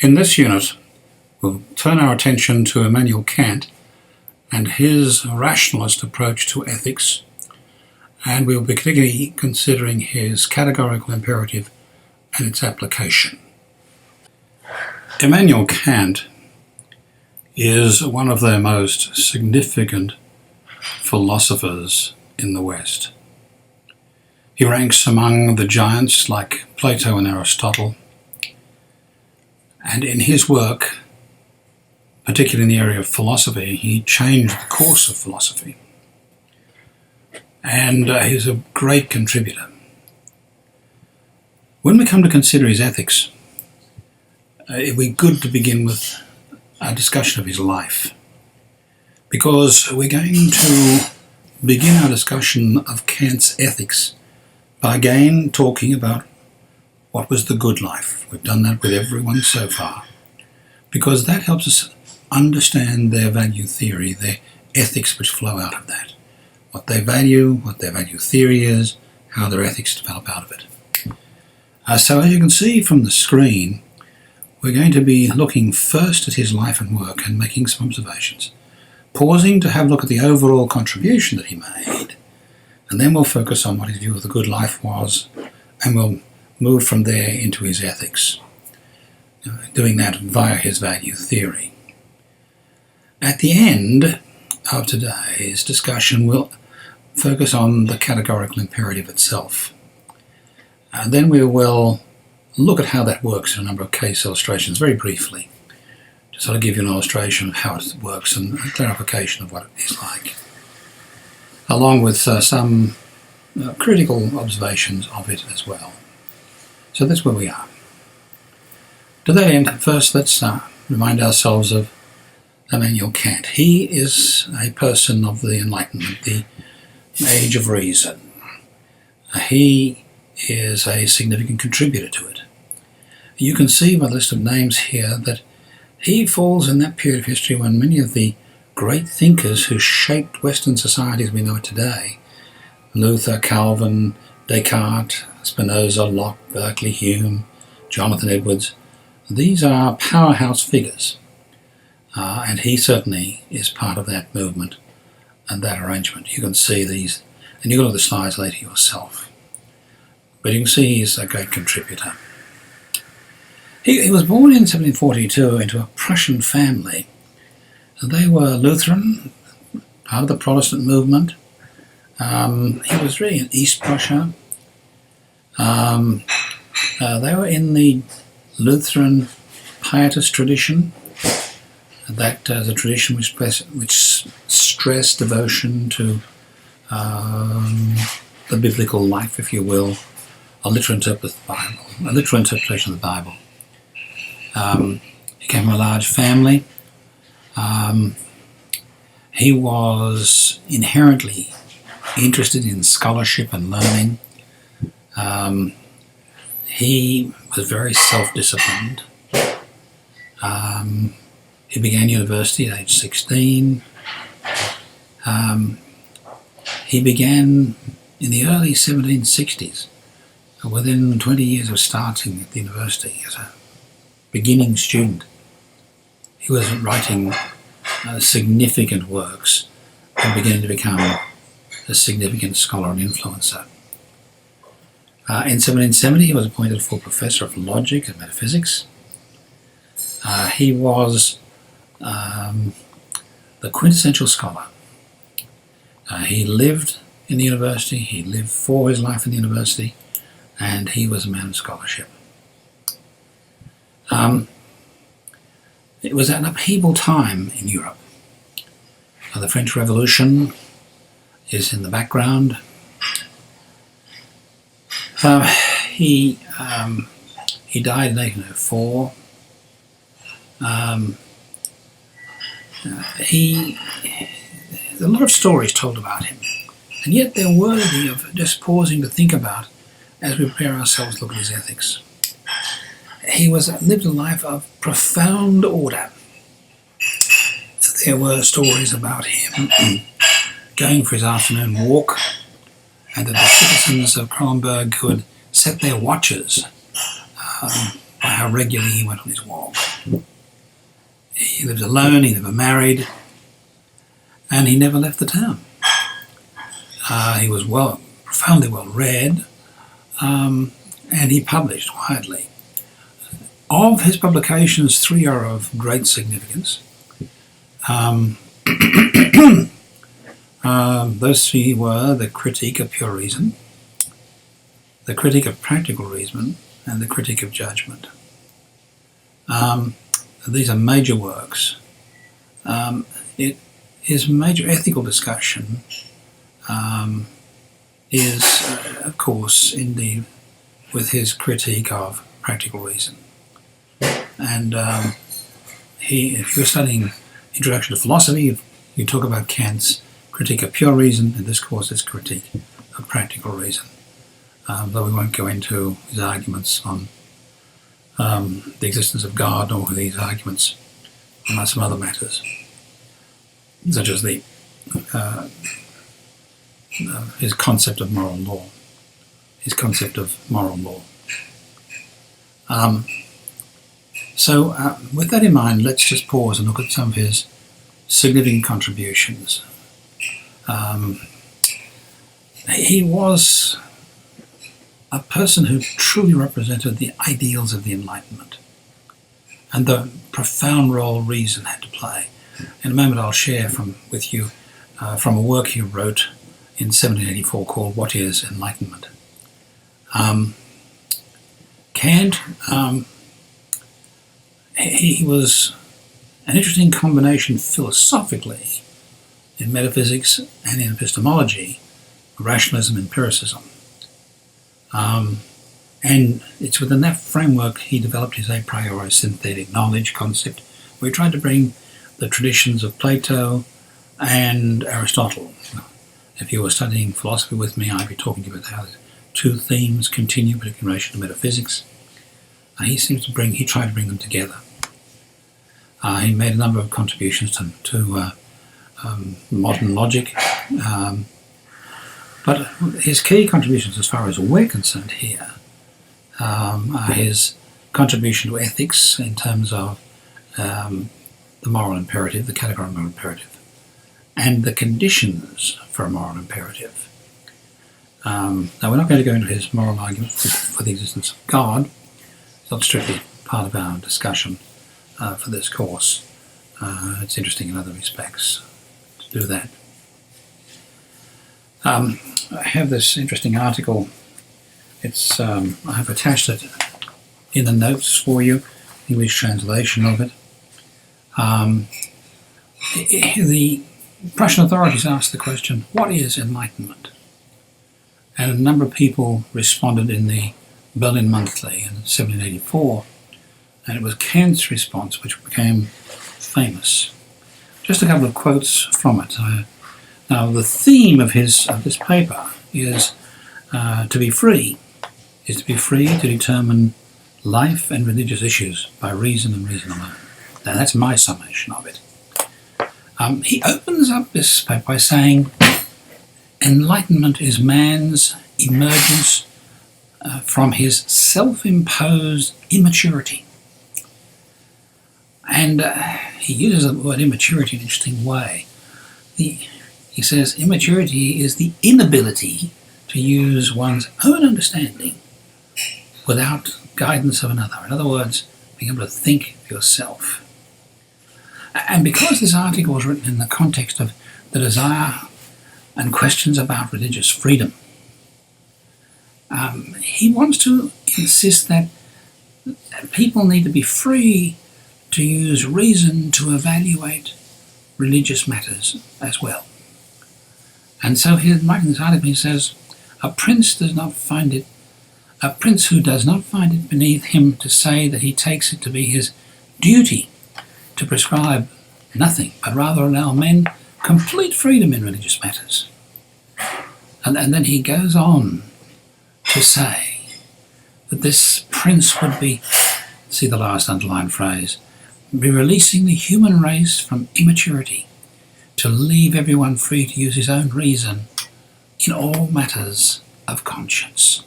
In this unit, we'll turn our attention to Immanuel Kant and his rationalist approach to ethics, and we'll be particularly considering his categorical imperative and its application. Immanuel Kant is one of the most significant philosophers in the West. He ranks among the giants like Plato and Aristotle, and in his work, particularly in the area of philosophy, he changed the course of philosophy. And he's a great contributor. When we come to consider his ethics, it would be good to begin with a discussion of his life, because we're going to begin our discussion of Kant's ethics by again talking about what was the good life. We've done that with everyone so far, because that helps us understand their value theory, their ethics which flow out of that. What they value, what their value theory is, how their ethics develop out of it. So as you can see from the screen, we're going to be looking first at his life and work and making some observations, pausing to have a look at the overall contribution that he made, and then we'll focus on what his view of the good life was, and we'll move from there into his ethics, doing that via his value theory. At the end of today's discussion, we'll focus on the categorical imperative itself. And then we will look at how that works in a number of case illustrations very briefly, to sort of give you an illustration of how it works and a clarification of what it is like, along with some critical observations of it as well. So that's where we are. To that end, first let's remind ourselves of Immanuel Kant. He is a person of the Enlightenment, the age of reason. He is a significant contributor to it. You can see by the list of names here that he falls in that period of history when many of the great thinkers who shaped Western society as we know it today, Luther, Calvin, Descartes, Spinoza, Locke, Berkeley, Hume, Jonathan Edwards, these are powerhouse figures. And he certainly is part of that movement and that arrangement. You can see these, and you can look at the slides later yourself. But you can see he's a great contributor. He was born in 1742 into a Prussian family. They were Lutheran, part of the Protestant movement. He was really in East Prussia. They were in the Lutheran Pietist tradition. That is a tradition which stressed devotion to the biblical life, if you will, a literal interpretation of the Bible. He came from a large family. He was inherently interested in scholarship and learning. He was very self-disciplined. He began university at age 16. He began in the early 1760s, within 20 years of starting at the university as a beginning student. He was writing significant works and beginning to become a significant scholar and influencer. In 1770, he was appointed full professor of logic and metaphysics. He was the quintessential scholar. He lived in the university, he lived for his life in the university, and he was a man of scholarship. It was an upheaval time in Europe. The French Revolution is in the background. He died in 1804. There's a lot of stories told about him, and yet they're worthy of just pausing to think about as we prepare ourselves to look at his ethics. He lived a life of profound order. There were stories about him going for his afternoon walk, and that the citizens of Kronberg could set their watches by how regularly he went on his walk. He lived alone, he never married, and he never left the town. He was profoundly well read, and he published widely. Of his publications, 3 are of great significance. Those 3 were the Critique of Pure Reason, the Critique of Practical Reason, and the Critique of Judgment. These are major works. His major ethical discussion is, of course, indeed, with his critique of practical reason. And if you're studying Introduction to Philosophy, you talk about Kant's Critique of Pure Reason. In this course, it's Critique of Practical Reason. Though we won't go into his arguments on the existence of God or these arguments on some other matters, such as his concept of moral law. So with that in mind, let's just pause and look at some of his significant contributions. He was a person who truly represented the ideals of the Enlightenment and the profound role reason had to play. In a moment I'll share with you from a work he wrote in 1784 called What is Enlightenment? Kant, he was an interesting combination philosophically in metaphysics and in epistemology, rationalism, empiricism. And it's within that framework he developed his a priori synthetic knowledge concept, where he tried to bring the traditions of Plato and Aristotle. If you were studying philosophy with me, I'd be talking to you about how the 2 themes continue, particularly in relation to metaphysics. He tried to bring them together. He made a number of contributions to modern logic. But his key contributions, as far as we're concerned here, are his contribution to ethics in terms of the moral imperative, the category of moral imperative, and the conditions for a moral imperative. Now, we're not going to go into his moral argument for the existence of God. It's not strictly part of our discussion for this course. It's interesting in other respects to do that. I have this interesting article. I have attached it in the notes for you, English translation of it. The Prussian authorities asked the question, what is enlightenment? And a number of people responded in the Berlin Monthly in 1784, and it was Kant's response which became famous. Just a couple of quotes from it. Now, the theme of this paper is to be free to determine life and religious issues by reason and reason alone. Now, that's my summation of it. He opens up this paper by saying, enlightenment is man's emergence from his self-imposed immaturity. And he uses the word immaturity in an interesting way. He says immaturity is the inability to use one's own understanding without guidance of another. In other words, being able to think for yourself. And because this article was written in the context of the desire and questions about religious freedom, he wants to insist that people need to be free to use reason to evaluate religious matters as well. And so here, in this article, he says, a prince who does not find it beneath him to say that he takes it to be his duty to prescribe nothing, but rather allow men complete freedom in religious matters. And then he goes on to say that this prince would be, see the last underlined phrase, be releasing the human race from immaturity to leave everyone free to use his own reason in all matters of conscience.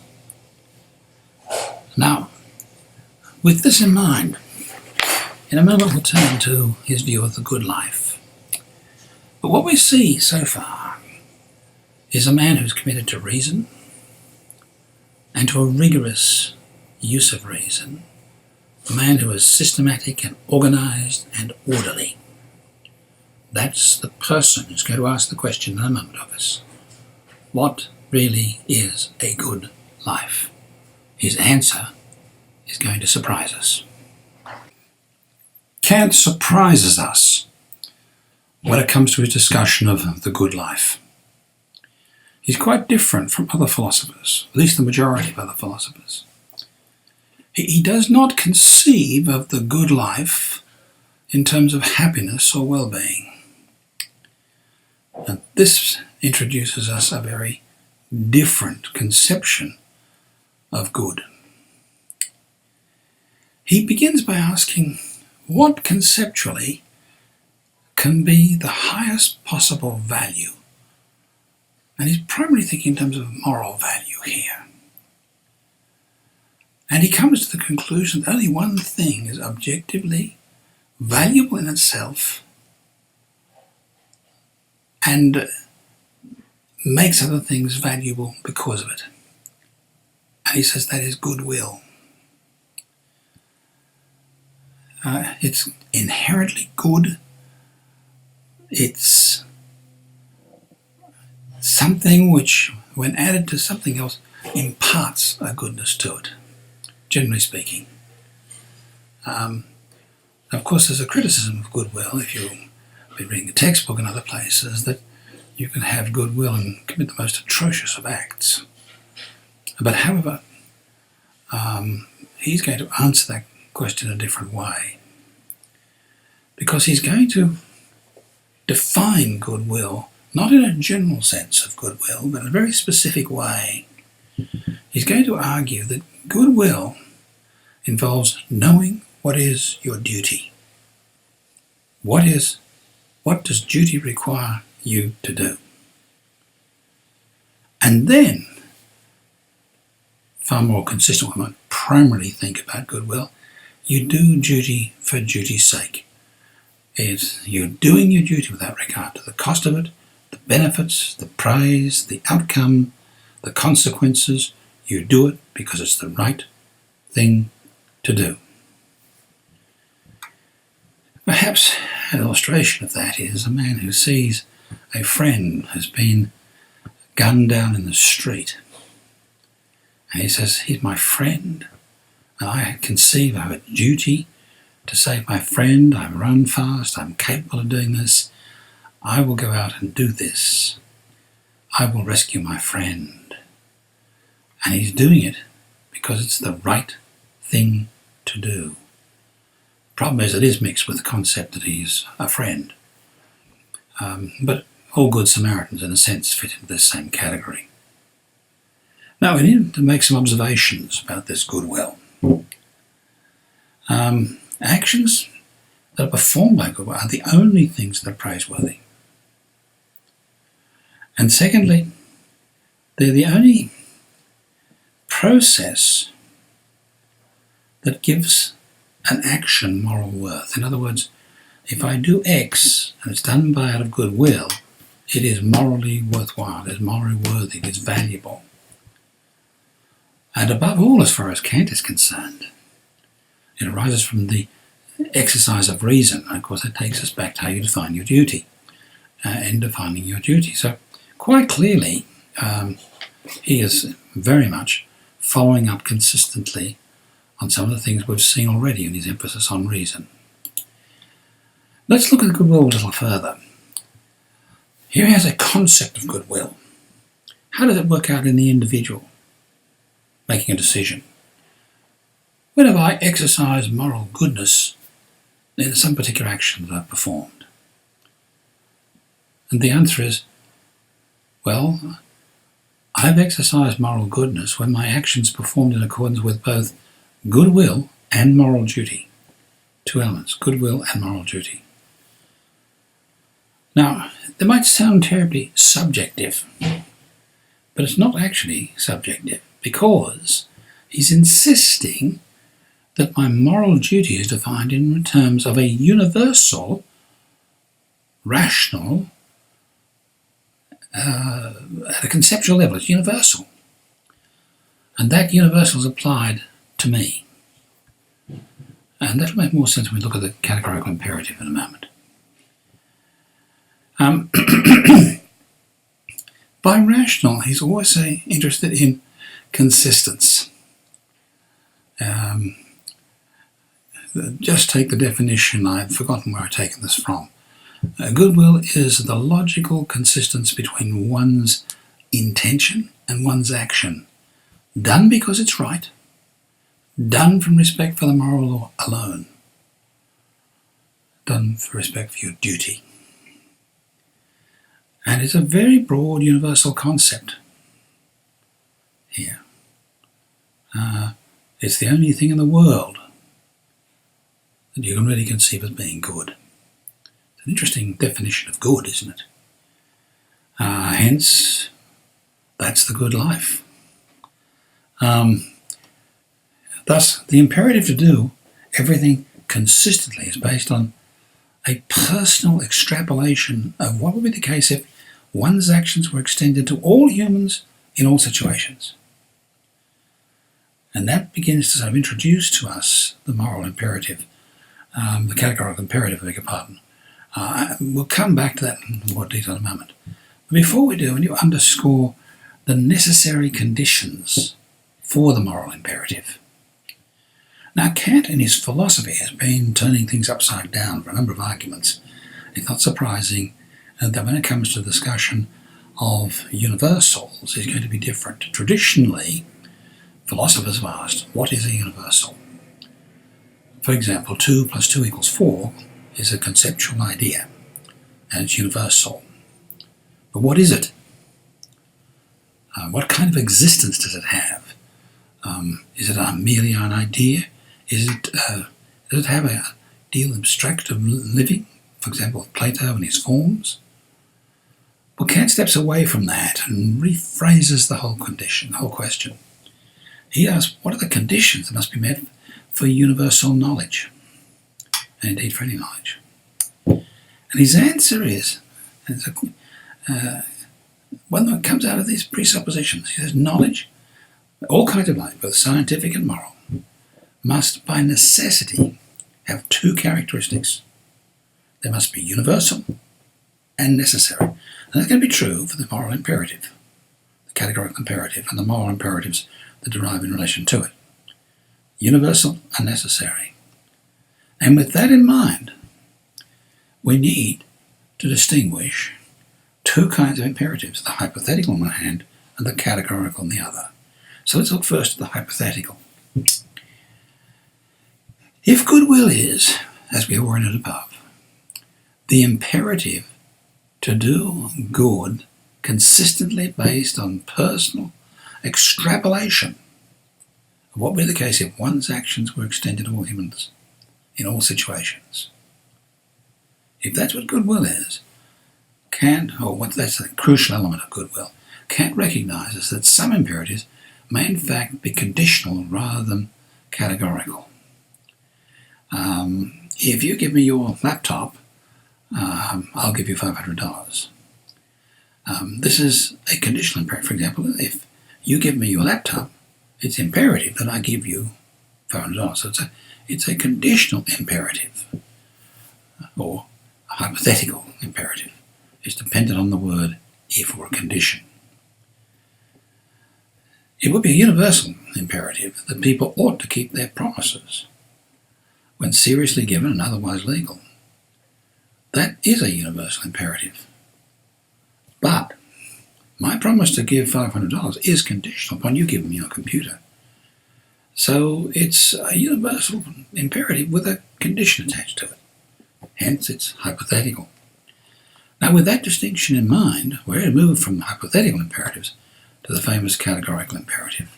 Now, with this in mind, In a moment we'll turn to his view of the good life. But what we see so far is a man who's committed to reason and to a rigorous use of reason, a man who is systematic and organised and orderly. That's the person who's going to ask the question in a moment of us. What really is a good life? His answer is going to surprise us. Kant surprises us when it comes to his discussion of the good life. He's quite different from other philosophers, at least the majority of other philosophers. He does not conceive of the good life in terms of happiness or well-being. And this introduces us a very different conception of good. He begins by asking, what conceptually can be the highest possible value? And he's primarily thinking in terms of moral value here. And he comes to the conclusion that only one thing is objectively valuable in itself and makes other things valuable because of it. And he says that is goodwill. It's inherently good. It's something which, when added to something else, imparts a goodness to it, generally speaking. Of course, there's a criticism of goodwill, if you've been reading a textbook and other places, that you can have goodwill and commit the most atrocious of acts. But however, he's going to answer that question in a different way, because he's going to define goodwill not in a general sense of goodwill, but in a very specific way. He's going to argue that goodwill involves knowing what is your duty. What does duty require you to do? And then, far more consistent with what I might primarily think about goodwill, you do duty for duty's sake. You're doing your duty without regard to the cost of it, the benefits, the praise, the outcome, the consequences. You do it because it's the right thing to do. Perhaps an illustration of that is a man who sees a friend has been gunned down in the street. And he says, he's my friend, and I conceive I have a duty to save my friend. I run fast, I'm capable of doing this. I will go out and do this. I will rescue my friend. And he's doing it because it's the right thing to do. The problem is it is mixed with the concept that he's a friend. But all good Samaritans, in a sense, fit into this same category. Now, we need to make some observations about this goodwill. Actions that are performed by goodwill are the only things that are praiseworthy. And secondly, they're the only process that gives an action moral worth. In other words, if I do X and it's done out of goodwill, it is morally worthwhile, it is morally worthy, it is valuable. And above all, as far as Kant is concerned, it arises from the exercise of reason. And of course, that takes us back to how you define your duty and defining your duty. So quite clearly, he is very much following up consistently on some of the things we've seen already in his emphasis on reason. Let's look at goodwill a little further. Here he has a concept of goodwill. How does it work out in the individual making a decision? Whenever I exercise moral goodness in some particular action that I've performed? And the answer is, well, I've exercised moral goodness when my actions performed in accordance with both goodwill and moral duty. Two elements, goodwill and moral duty. Now, they might sound terribly subjective, but it's not actually subjective, because he's insisting that my moral duty is defined in terms of a universal, rational, at a conceptual level. It's universal. And that universal is applied to me. And that will make more sense when we look at the categorical imperative in a moment. By rational, he's always interested in consistence. Just take the definition, I've forgotten where I've taken this from. Goodwill is the logical consistency between one's intention and one's action, done because it's right, done from respect for the moral law alone, done for respect for your duty. And it's a very broad universal concept here. It's the only thing in the world that you can really conceive as being good. It's an interesting definition of good, isn't it? Hence, that's the good life. Thus, the imperative to do everything consistently is based on a personal extrapolation of what would be the case if one's actions were extended to all humans in all situations. And that begins to sort of introduce to us the moral imperative, the categorical imperative, I beg your pardon. We'll come back to that in more detail in a moment. But before we do, we need to underscore the necessary conditions for the moral imperative. Now, Kant in his philosophy has been turning things upside down for a number of arguments. It's not surprising that when it comes to the discussion of universals, it's going to be different. Traditionally, philosophers have asked, what is a universal? For example, 2 + 2 = 4 is a conceptual idea, and it's universal. But what is it? What kind of existence does it have? Is it merely an idea? Does it have a deal of abstractive living? For example, Plato and his forms? Well, Kant steps away from that and rephrases the whole question. He asks, what are the conditions that must be met for universal knowledge? And indeed for any knowledge. And his answer is, one that comes out of these presuppositions. He says, knowledge, all kinds of knowledge, both scientific and moral, must by necessity have 2 characteristics. They must be universal and necessary. And that's going to be true for the moral imperative, the categorical imperative, and the moral imperatives that derive in relation to it. Universal and necessary. And with that in mind, we need to distinguish 2 kinds of imperatives, the hypothetical on one hand and the categorical on the other. So let's look first at the hypothetical. If goodwill is, as we have warned above, the imperative to do good consistently based on personal extrapolation of what would be the case if one's actions were extended to all humans in all situations. If that's what goodwill is, that's a crucial element of goodwill, Kant recognizes that some imperatives may in fact be conditional rather than categorical. If you give me your laptop, I'll give you $500. This is a conditional imperative. For example, if you give me your laptop, it's imperative that I give you $500. So it's a conditional imperative, or a hypothetical imperative. It's dependent on the word if or a condition. It would be a universal imperative that people ought to keep their promises when seriously given and otherwise legal. That is a universal imperative. But my promise to give $500 is conditional upon you giving me your computer. So it's a universal imperative with a condition attached to it. Hence, it's hypothetical. Now, with that distinction in mind, we're to move from hypothetical imperatives to the famous categorical imperative.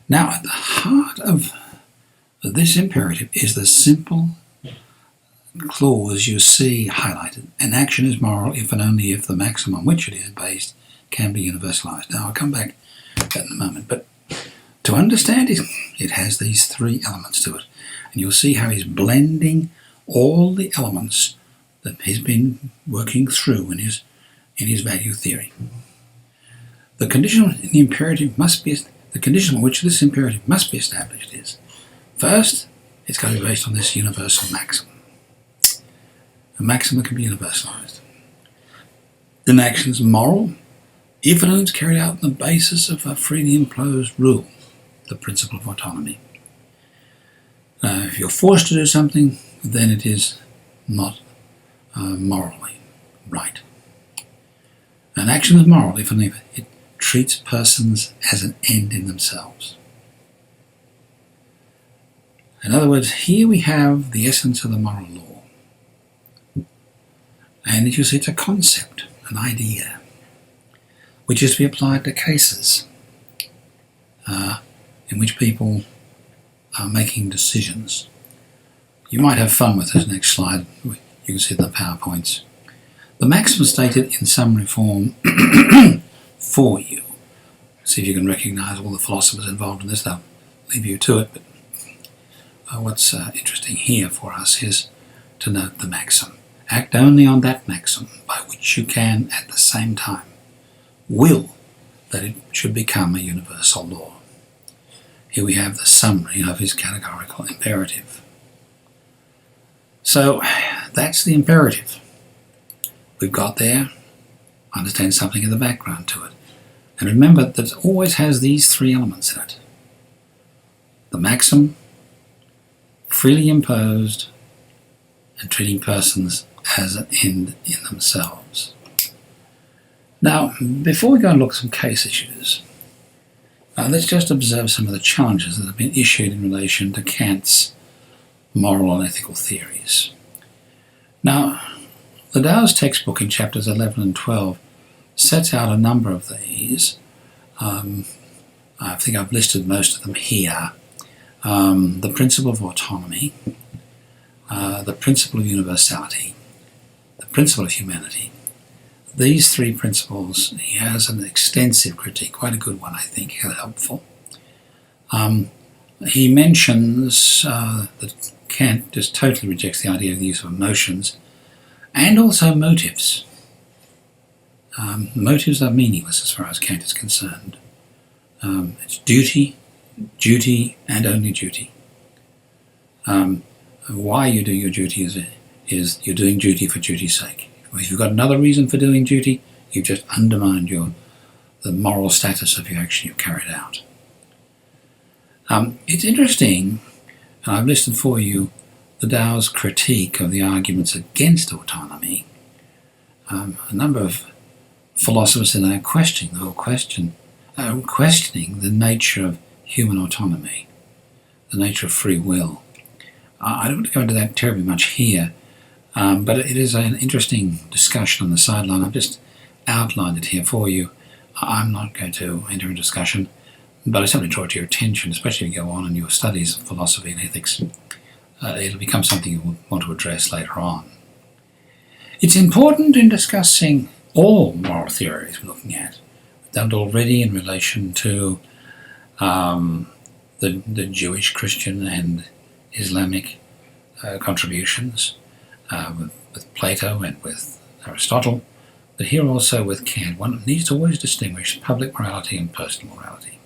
Now, at the heart of this imperative is the simple clause you see highlighted. An action is moral if and only if the maxim on which it is based can be universalized. Now, I'll come back to that in a moment, but to to understand it, it has these three elements to it. And you'll see how he's blending all the elements that he's been working through in his value theory. The condition in the imperative must be the condition on which this imperative must be established is, first, it's got to be based on this universal maxim. A maxim that can be universalized. An action is moral if and only it's carried out on the basis of a freely imposed rule, the principle of autonomy. If you're forced to do something, then it is not morally right. An action is moral if and if it treats persons as an end in themselves. In other words, here we have the essence of the moral law. And you see, it's a concept, an idea, which is to be applied to cases in which people are making decisions. You might have fun with this next slide. You can see the PowerPoints. The maxim stated in summary form for you. See if you can recognise all the philosophers involved in this. They'll leave you to it. But what's interesting here for us is to note the maxim. Act only on that maxim by which you can, at the same time, will that it should become a universal law. Here we have the summary of his categorical imperative. So that's the imperative. We've got there, understand something in the background to it. And remember that it always has these three elements in it. The maxim, freely imposed, and treating persons as an end in themselves. Now, before we go and look at some case issues, let's just observe some of the challenges that have been issued in relation to Kant's moral and ethical theories. Now, the Tao's textbook in chapters 11 and 12 sets out a number of these. I think I've listed most of them here. The principle of autonomy, the principle of universality, the principle of humanity. These three principles, he has an extensive critique, quite a good one, I think, helpful. He mentions that Kant just totally rejects the idea of the use of emotions and also motives. Motives are meaningless as far as Kant is concerned. It's duty, and only duty. Why you do your duty is you're doing duty for duty's sake. If you've got another reason for doing duty, you've just undermined the moral status of your action you've carried out. It's interesting, and I've listed for you the Tao's critique of the arguments against autonomy. A number of philosophers are now questioning the nature of human autonomy, the nature of free will. I don't want to go into that terribly much here, but it is an interesting discussion on the sideline. I've just outlined it here for you. I'm not going to enter into discussion, but I certainly draw it to your attention, especially if you go on in your studies of philosophy and ethics. It'll become something you will want to address later on. It's important in discussing all moral theories we're looking at. We've done it already in relation to the Jewish, Christian and Islamic contributions, with Plato and with Aristotle, but here also with Kant. One needs to always distinguish public morality and personal morality.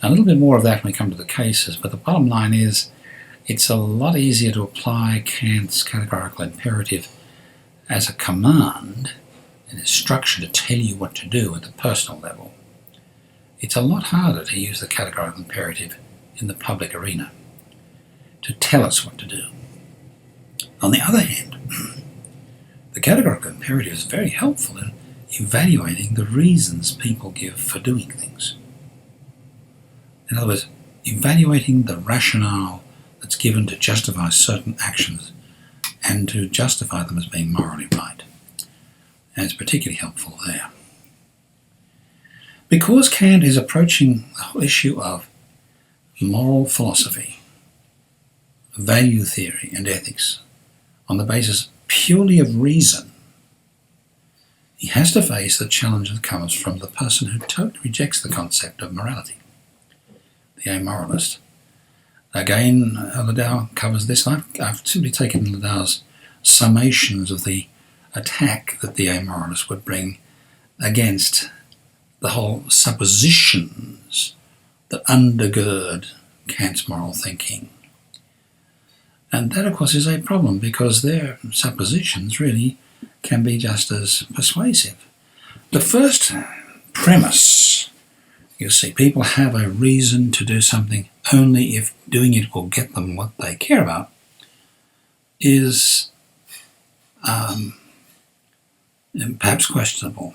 A little bit more of that when we come to the cases, but the bottom line is it's a lot easier to apply Kant's categorical imperative as a command and a structure to tell you what to do at the personal level. It's a lot harder to use the categorical imperative in the public arena to tell us what to do. On the other hand, the categorical imperative is very helpful in evaluating the reasons people give for doing things. In other words, evaluating the rationale that's given to justify certain actions and to justify them as being morally right. And it's particularly helpful there. Because Kant is approaching the whole issue of moral philosophy, value theory and ethics on the basis purely of reason, he has to face the challenge that comes from the person who totally rejects the concept of morality. the amoralist. Again, Liddell covers this. I've simply taken Liddell's summations of the attack that the amoralist would bring against the whole suppositions that undergird Kant's moral thinking. And that, of course, is a problem because their suppositions really can be just as persuasive. The first premise, you see, people have a reason to do something only if doing it will get them what they care about, is perhaps questionable.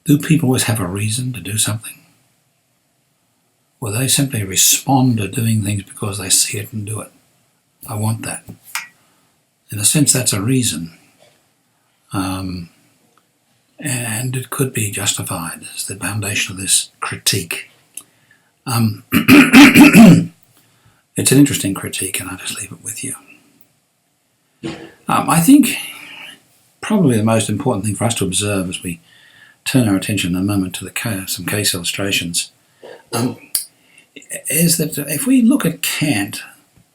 Do people always have a reason to do something? Or they simply respond to doing things because they see it and do it? I want that. In a sense, that's a reason. And it could be justified as the foundation of this critique. It's an interesting critique, and I'll just leave it with you. I think probably the most important thing for us to observe as we turn our attention in a moment to some case illustrations is that if we look at Kant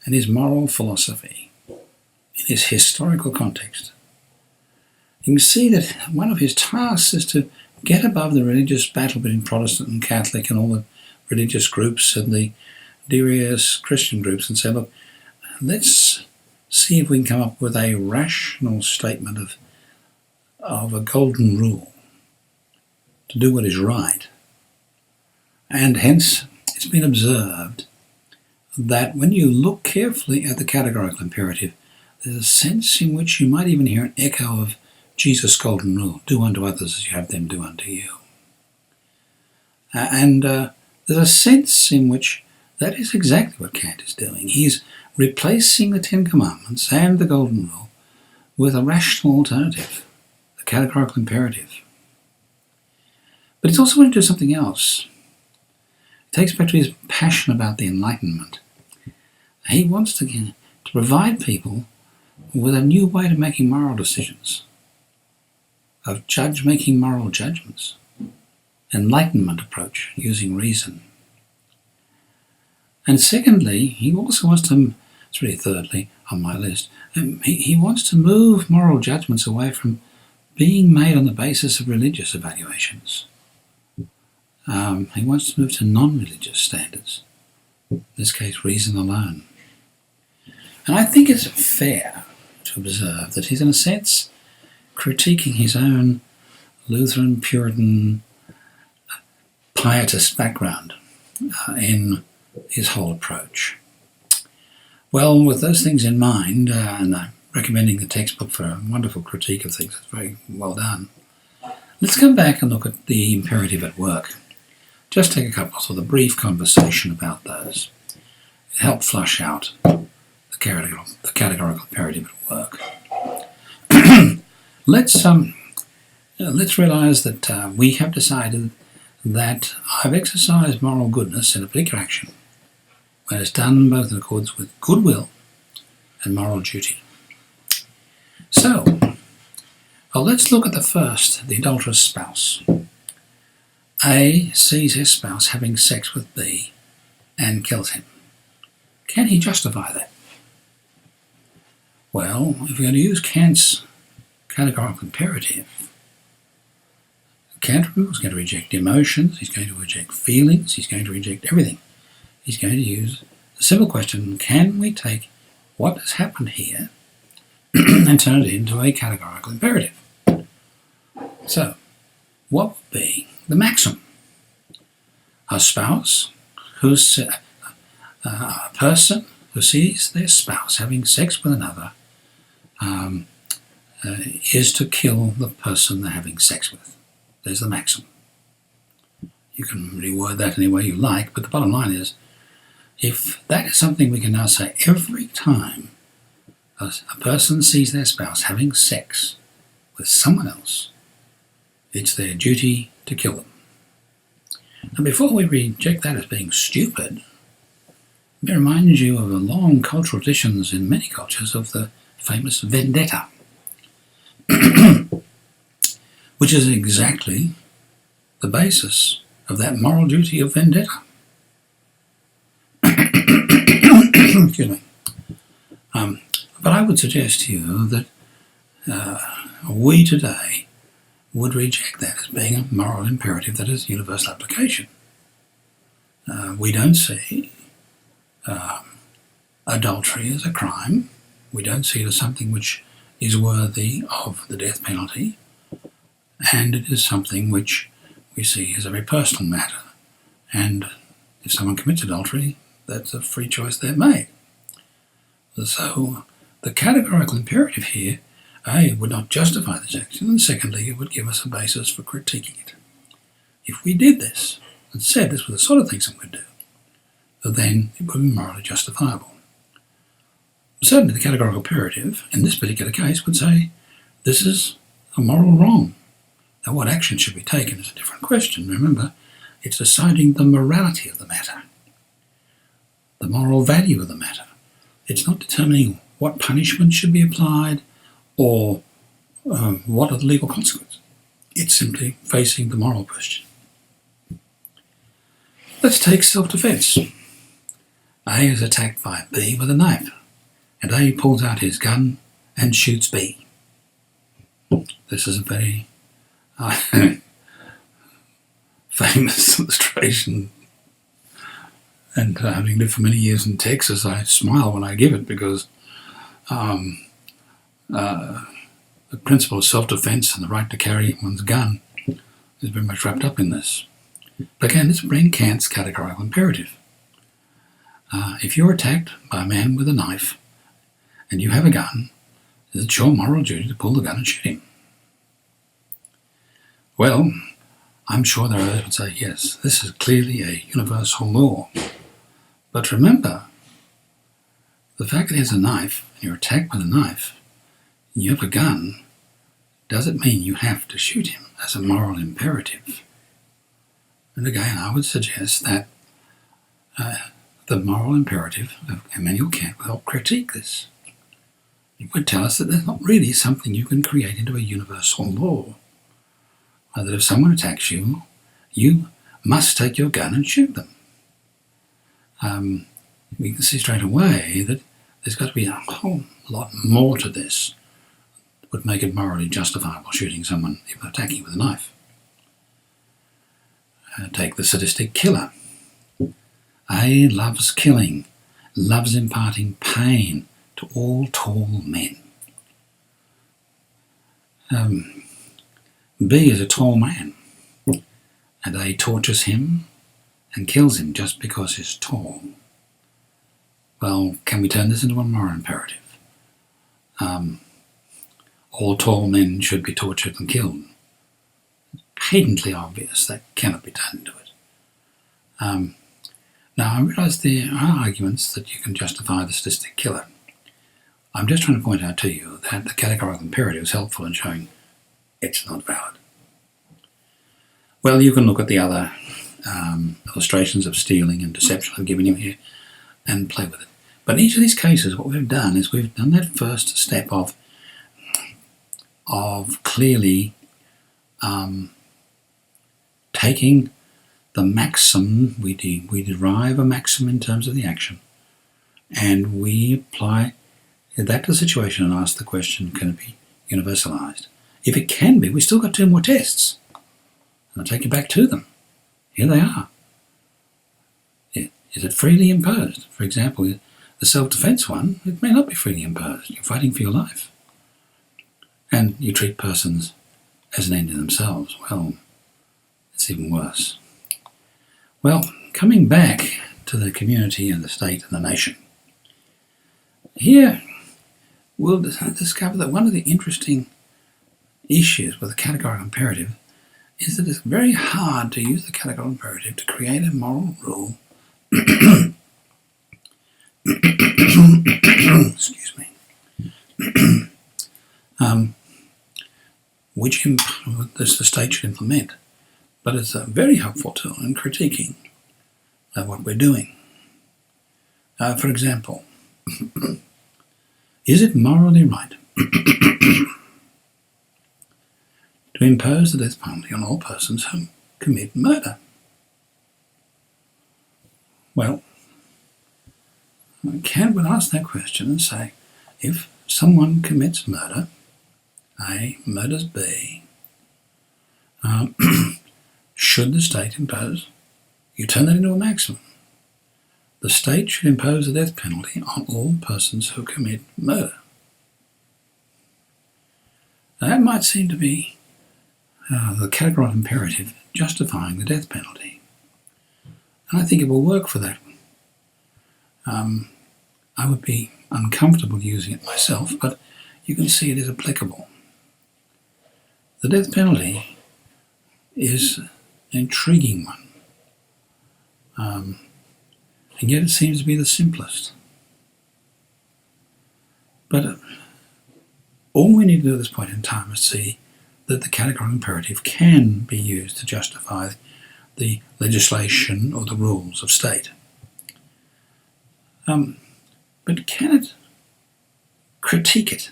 and his moral philosophy in his historical context, you can see that one of his tasks is to get above the religious battle between Protestant and Catholic and all the religious groups and the various Christian groups and say, look, let's see if we can come up with a rational statement of a golden rule to do what is right. And hence, it's been observed that when you look carefully at the categorical imperative, there's a sense in which you might even hear an echo of Jesus' golden rule, do unto others as you have them do unto you. And there's a sense in which that is exactly what Kant is doing. He's replacing the Ten Commandments and the golden rule with a rational alternative, the categorical imperative. But he's also going to do something else. It takes back to his passion about the Enlightenment. He wants to provide people with a new way of making moral decisions, of making moral judgments, Enlightenment approach using reason. And secondly, he also wants to, it's really thirdly on my list, he wants to move moral judgments away from being made on the basis of religious evaluations. He wants to move to non-religious standards, in this case reason alone. And I think it's fair to observe that he's in a sense critiquing his own Lutheran, Puritan, pietist background in his whole approach. Well, with those things in mind, and I'm recommending the textbook for a wonderful critique of things, it's very well done, let's come back and look at the imperative at work. Just take a couple of a brief conversation about those. It helped flush out the categorical imperative at work. Let's realise that we have decided that I've exercised moral goodness in a particular action when it's done both in accordance with goodwill and moral duty. So, let's look at the first, the adulterous spouse. A sees his spouse having sex with B and kills him. Can he justify that? Well, if we're going to use Kant's categorical imperative, Kant is going to reject emotions, he's going to reject feelings, he's going to reject everything. He's going to use the simple question, can we take what has happened here and turn it into a categorical imperative? So, what would be the maxim? A spouse a person who sees their spouse having sex with another is to kill the person they're having sex with. There's the maxim. You can reword that any way you like, but the bottom line is, if that is something we can now say every time a person sees their spouse having sex with someone else, it's their duty to kill them. And before we reject that as being stupid, let me remind you of the long cultural traditions in many cultures of the famous vendetta. which is exactly the basis of that moral duty of vendetta. Excuse me. But I would suggest to you that we today would reject that as being a moral imperative that has universal application. We don't see adultery as a crime. We don't see it as something which is worthy of the death penalty, and it is something which we see as a very personal matter. And if someone commits adultery, that's a free choice they've made. So the categorical imperative here, A, would not justify this action, and secondly, it would give us a basis for critiquing it. If we did this and said this was the sort of thing someone would do, then it would be morally justifiable. Certainly the categorical imperative, in this particular case, would say this is a moral wrong. Now what action should be taken is a different question. Remember, it's deciding the morality of the matter, the moral value of the matter. It's not determining what punishment should be applied or what are the legal consequences. It's simply facing the moral question. Let's take self-defense. A is attacked by B with a knife, and A pulls out his gun and shoots B. This is a very famous illustration, and having lived for many years in Texas, I smile when I give it because the principle of self-defense and the right to carry one's gun is very much wrapped up in this. But again, let's bring Kant's categorical imperative. If you're attacked by a man with a knife and you have a gun, is it your moral duty to pull the gun and shoot him? Well, I'm sure there are those who would say, yes, this is clearly a universal law. But remember, the fact that he has a knife, and you're attacked with a knife, and you have a gun, doesn't mean you have to shoot him as a moral imperative. And again, I would suggest that the moral imperative of Immanuel Kant will help critique this. It would tell us that there's not really something you can create into a universal law. That if someone attacks you, you must take your gun and shoot them. We can see straight away that there's got to be a whole lot more to this that would make it morally justifiable shooting someone if attacking you with a knife. Take the sadistic killer. A loves killing, loves imparting pain to all tall men. B is a tall man, and A tortures him and kills him just because he's tall. Well, can we turn this into a moral imperative? All tall men should be tortured and killed. Patently obvious that cannot be turned into it. Now, I realise there are arguments that you can justify the sadistic killer. I'm just trying to point out to you that the categorical imperative is helpful in showing it's not valid. Well, you can look at the other illustrations of stealing and deception I've given you here and play with it. But in each of these cases, what we've done is we've done that first step of clearly taking the maxim, we derive a maxim in terms of the action, and we apply that to the situation and ask the question, can it be universalized? If it can be, we've still got two more tests. I'll take you back to them. Here they are. Is it freely imposed? For example, the self-defense one, it may not be freely imposed. You're fighting for your life. And you treat persons as an end in themselves. Well, it's even worse. Well, coming back to the community and the state and the nation, here we'll discover that one of the interesting issues with the categorical imperative is that it's very hard to use the categorical imperative to create a moral rule excuse me, which the state should implement. But it's a very helpful tool in critiquing what we're doing. For example, is it morally right to to impose the death penalty on all persons who commit murder? Well, Kant would ask that question and say, if someone commits murder, A murders B, should the state impose, you turn that into a maximum, the state should impose the death penalty on all persons who commit murder. Now, that might seem to be the categorical imperative justifying the death penalty. And I think it will work for that. I would be uncomfortable using it myself, but you can see it is applicable. The death penalty is an intriguing one, and yet it seems to be the simplest. But all we need to do at this point in time is see that the categorical imperative can be used to justify the legislation or the rules of state. But can it critique it?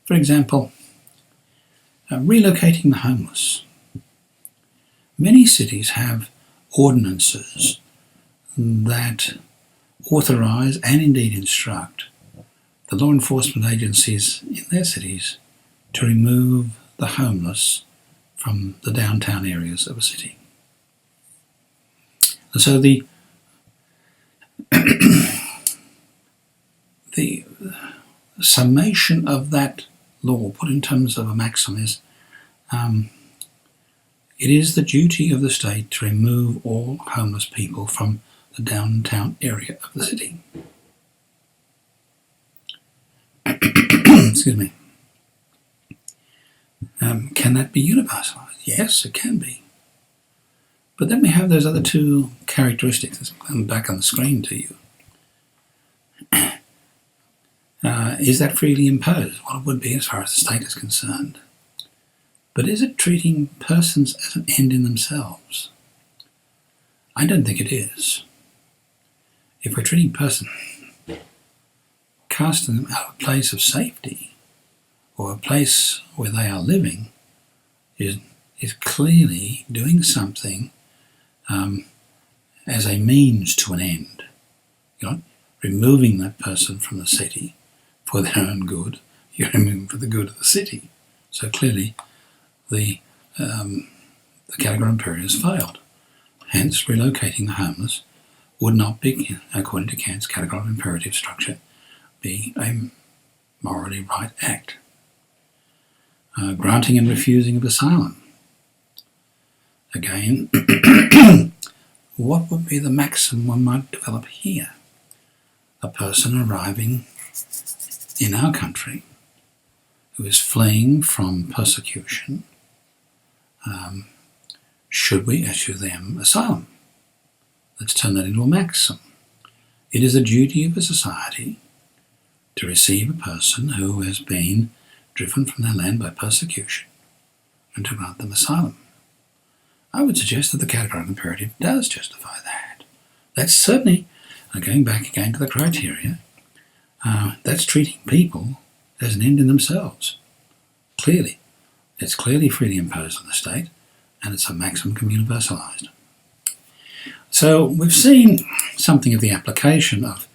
For example, relocating the homeless. Many cities have ordinances that authorise and indeed instruct the law enforcement agencies in their cities to remove the homeless from the downtown areas of a city. And so the summation of that law, put in terms of a maxim, is it is the duty of the state to remove all homeless people from the downtown area of the city. Excuse me. Can that be universalised? Yes, it can be. But then we have those other two characteristics that come back on the screen to you. Is that freely imposed? Well, it would be as far as the state is concerned. But is it treating persons as an end in themselves? I don't think it is. If we're treating persons, casting them out of a place of safety or a place where they are living, is clearly doing something as a means to an end. You're not removing that person from the city for their own good, you're removing for the good of the city. So clearly the categorical imperative has failed. Hence, relocating the homeless would not be, according to Kant's categorical imperative structure, be a morally right act. Granting and refusing of asylum. Again, what would be the maxim one might develop here? A person arriving in our country who is fleeing from persecution, should we issue them asylum? Let's turn that into a maxim. It is the duty of a society to receive a person who has been driven from their land by persecution and to grant them asylum. I would suggest that the categorical imperative does justify that. That's certainly, going back again to the criteria, that's treating people as an end in themselves. Clearly. It's clearly freely imposed on the state, and it's a maximum can be universalised. So we've seen something of the application of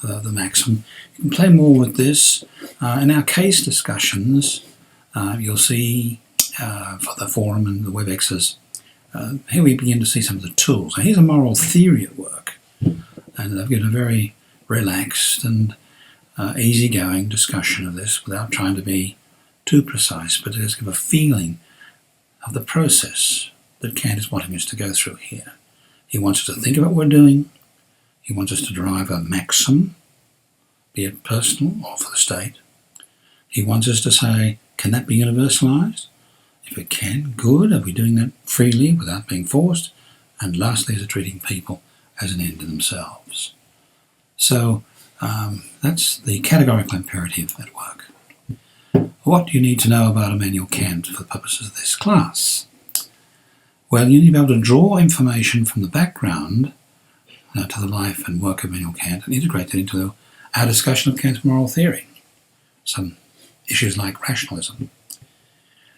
the maxim. You can play more with this. In our case discussions, you'll see for the forum and the WebExes, here we begin to see some of the tools. So here's a moral theory at work, and I've given a very relaxed and easygoing discussion of this without trying to be too precise, but to just give a feeling of the process that Kant is wanting us to go through here. He wants us to think about what we're doing. He wants us to derive a maxim, be it personal or for the state. He wants us to say, can that be universalised? If it can, good. Are we doing that freely without being forced? And lastly, is it treating people as an end in themselves? So that's the categorical imperative at work. What do you need to know about Immanuel Kant for the purposes of this class? Well, you need to be able to draw information from the background to the life and work of Immanuel Kant and integrate that into our discussion of Kant's moral theory. Some issues like rationalism,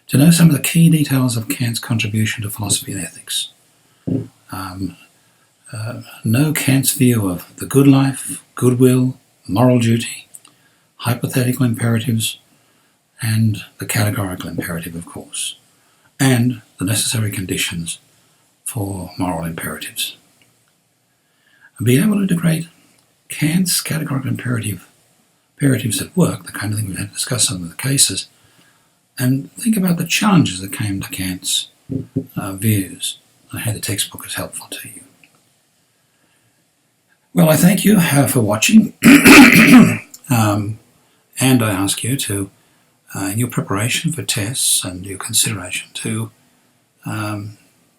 to know some of the key details of Kant's contribution to philosophy and ethics. Know Kant's view of the good life, goodwill, moral duty, hypothetical imperatives, and the categorical imperative, of course, and the necessary conditions for moral imperatives. And be able to integrate Kant's categorical imperatives at work, the kind of thing we've had to discuss some of the cases, and think about the challenges that came to Kant's views and how the textbook is helpful to you. Well, I thank you for watching, and I ask you to, in your preparation for tests and your consideration, to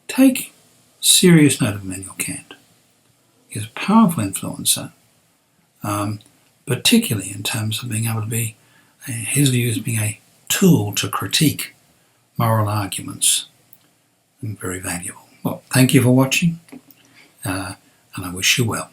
take serious note of Immanuel Kant. He's a powerful influencer, particularly in terms of being able to be, his views being a tool to critique moral arguments, and very valuable. Well, thank you for watching, and I wish you well.